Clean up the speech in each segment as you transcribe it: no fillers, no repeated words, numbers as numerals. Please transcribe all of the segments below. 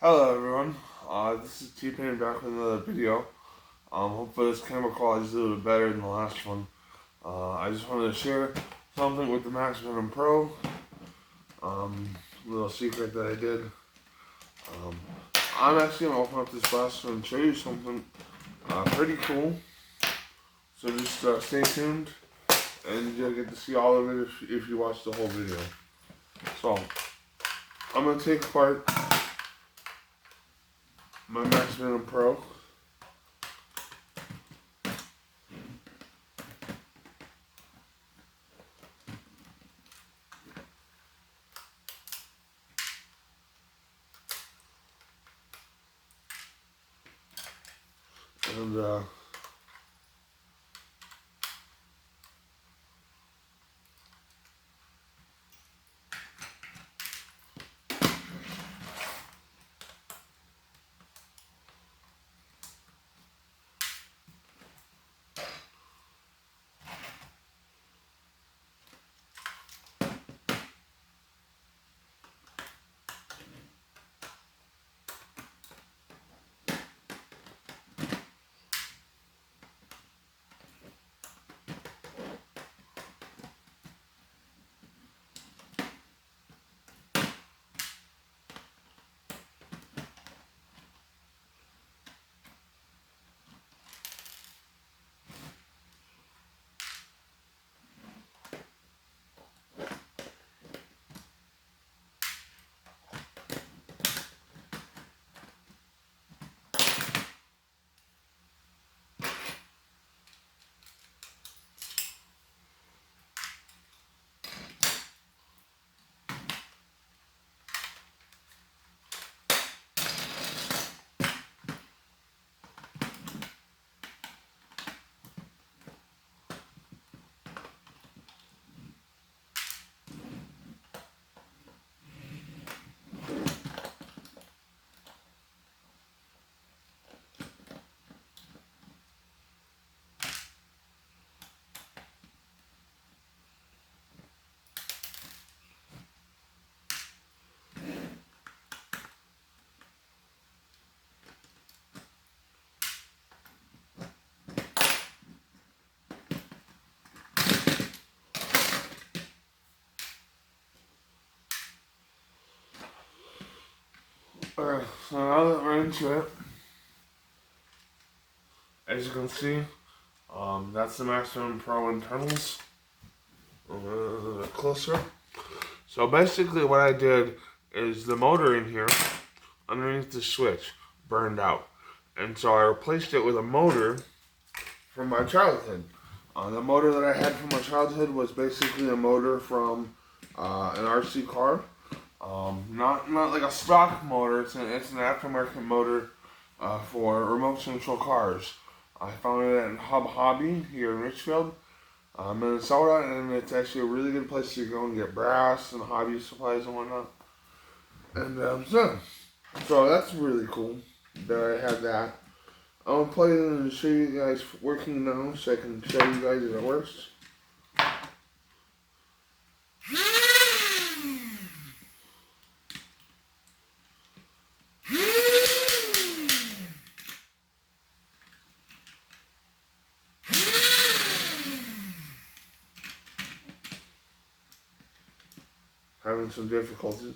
Hello everyone, this is T-Pain back with another video. Hopefully this camera quality is a little bit better than the last one. I just wanted to share something with the Max Venom Pro. Little secret that I did. I'm actually going to open up this box and show you something pretty cool. So just stay tuned and you'll get to see all of it if you watch the whole video. So, I'm going to take apart my Max Venom Pro. And Alright, so now that we're into it, as you can see, that's the Max Venom Pro internals. A little bit closer. So basically what I did is the motor in here, underneath the switch, burned out. And so I replaced it with a motor from my childhood. The motor that I had from my childhood was basically a motor from an RC car. Not like a stock motor. It's an aftermarket motor for remote control cars. I found it at Hub Hobby here in Richfield, Minnesota, and it's actually a really good place to go and get brass and hobby supplies and whatnot. And so that's really cool that I had that. I'll plug it in and show you guys working now, so I can show you guys if it works. Having some difficulties.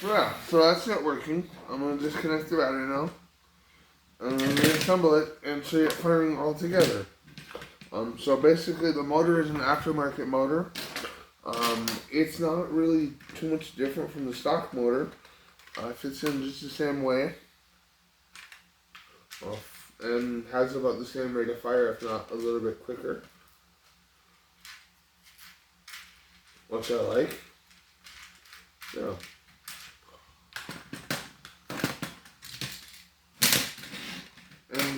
Yeah, so that's it working. I'm going to disconnect the battery now. And then reassemble it and see it firing all together. So basically the motor is an aftermarket motor. It's not really too much different from the stock motor. It fits in just the same way. And has about the same rate of fire, if not a little bit quicker. Which I like. Yeah.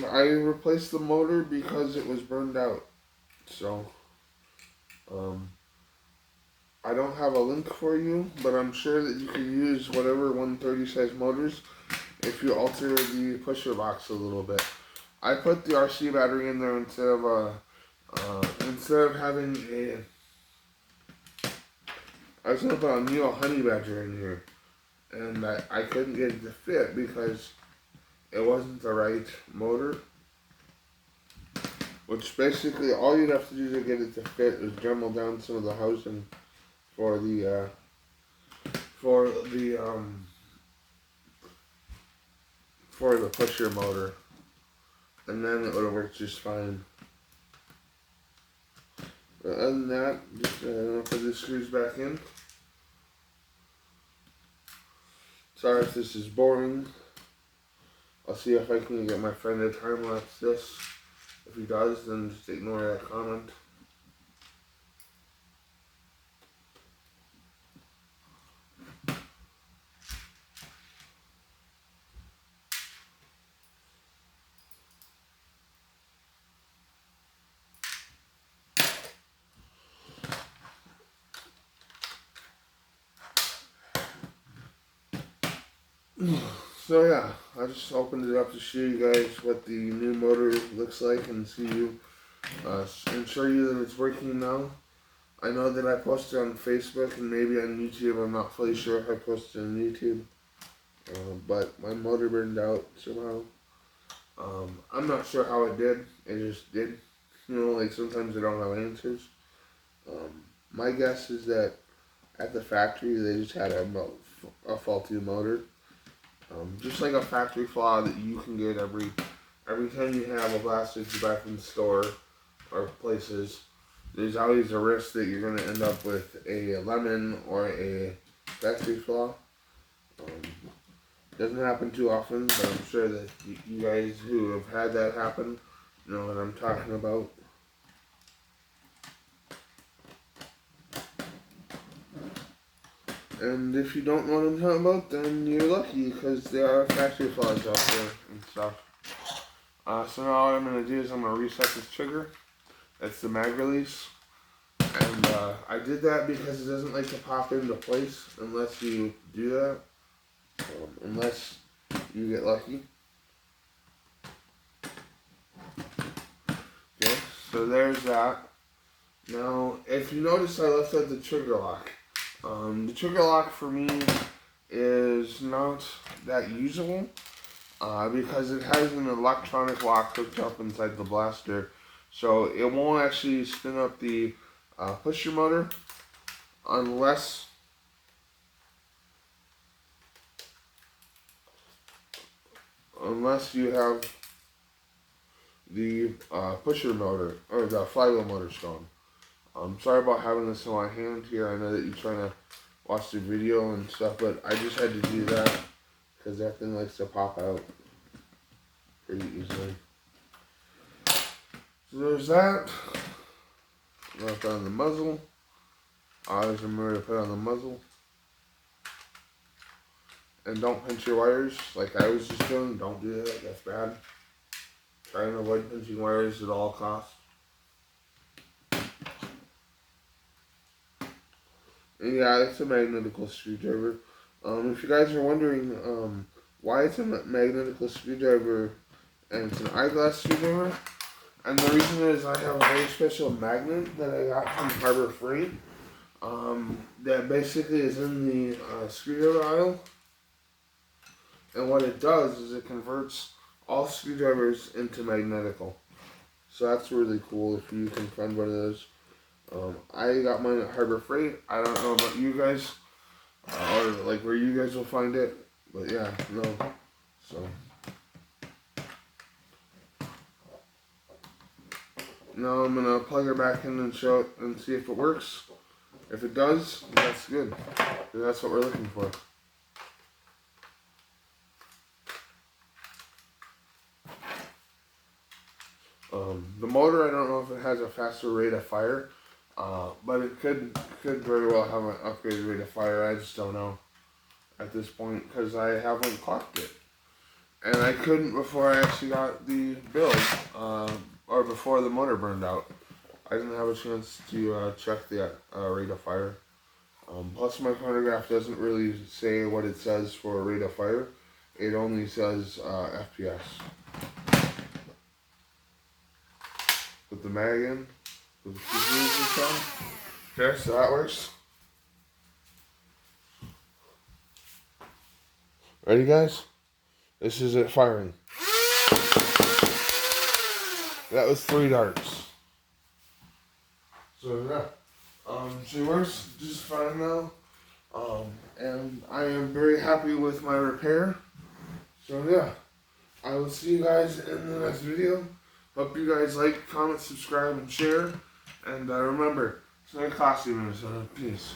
I replaced the motor because it was burned out. So, I don't have a link for you, but I'm sure that you can use whatever 130 size motors if you alter the pusher box a little bit. I put the RC battery in there instead of having a. I was gonna put a Neo Honey Badger in here, and I couldn't get it to fit because it wasn't the right motor. Which basically all you'd have to do to get it to fit is dremel down some of the housing for the pusher motor, and then it would have worked just fine. But other than that, just put the screws back in. Sorry if this is boring. I'll see if I can get my friend to time lapse this. If he does, then just ignore that comment. So yeah, I just opened it up to show you guys what the new motor looks like and see you and show you that it's working now. I know that I posted on Facebook and maybe on YouTube. I'm not fully sure if I posted on YouTube, but my motor burned out somehow. I'm not sure how it did. It just did. You know, like sometimes I don't have answers. My guess is that at the factory they just had a faulty motor. Just like a factory flaw that you can get every time you have a blaster that you buy from the store or places. There's always a risk that you're going to end up with a lemon or a factory flaw. Doesn't happen too often, but I'm sure that you guys who have had that happen know what I'm talking about. And if you don't know what I'm talking about, then you're lucky because there are factory flaws out there and stuff. So now what I'm going to do is I'm going to reset this trigger. That's the mag release. And I did that because it doesn't like to pop into place unless you do that. Unless you get lucky. Okay, so there's that. Now, if you notice, I left out the trigger lock. The trigger lock for me is not that usable because it has an electronic lock hooked up inside the blaster, so it won't actually spin up the pusher motor unless you have the pusher motor or the flywheel motor going. I'm sorry about having this in my hand here. I know that you're trying to watch the video and stuff, but I just had to do that because that thing likes to pop out pretty easily. So there's that. I'm going to put on the muzzle. There's a mirror to put on the muzzle. And don't pinch your wires like I was just doing. Don't do that. That's bad. Try and avoid pinching wires at all costs. And yeah, it's a magnetical screwdriver. If you guys are wondering why it's a magnetical screwdriver and it's an eyeglass screwdriver, and the reason is I have a very special magnet that I got from Harbor Freight that basically is in the screwdriver aisle. And what it does is it converts all screwdrivers into magnetical. So that's really cool if you can find one of those. I got mine at Harbor Freight. I don't know about you guys, or like where you guys will find it, but yeah, no. So now I'm gonna plug her back in and show it and see if it works. If it does, that's good. That's what we're looking for. The motor, I don't know if it has a faster rate of fire. But it could very well have an upgraded rate of fire. I just don't know at this point because I haven't clocked it. And I couldn't before I actually got the build, or before the motor burned out. I didn't have a chance to check the rate of fire. Plus my chronograph doesn't really say what it says for rate of fire. It only says FPS. Put the mag in. Put the fuses on. Okay, so that works. Ready, guys? This is it firing. That was 3 darts. So yeah, she works just fine now. And I am very happy with my repair. So yeah, I will see you guys in the next video. Hope you guys like, comment, subscribe, and share. And remember, stay classy, Minnesota. Peace.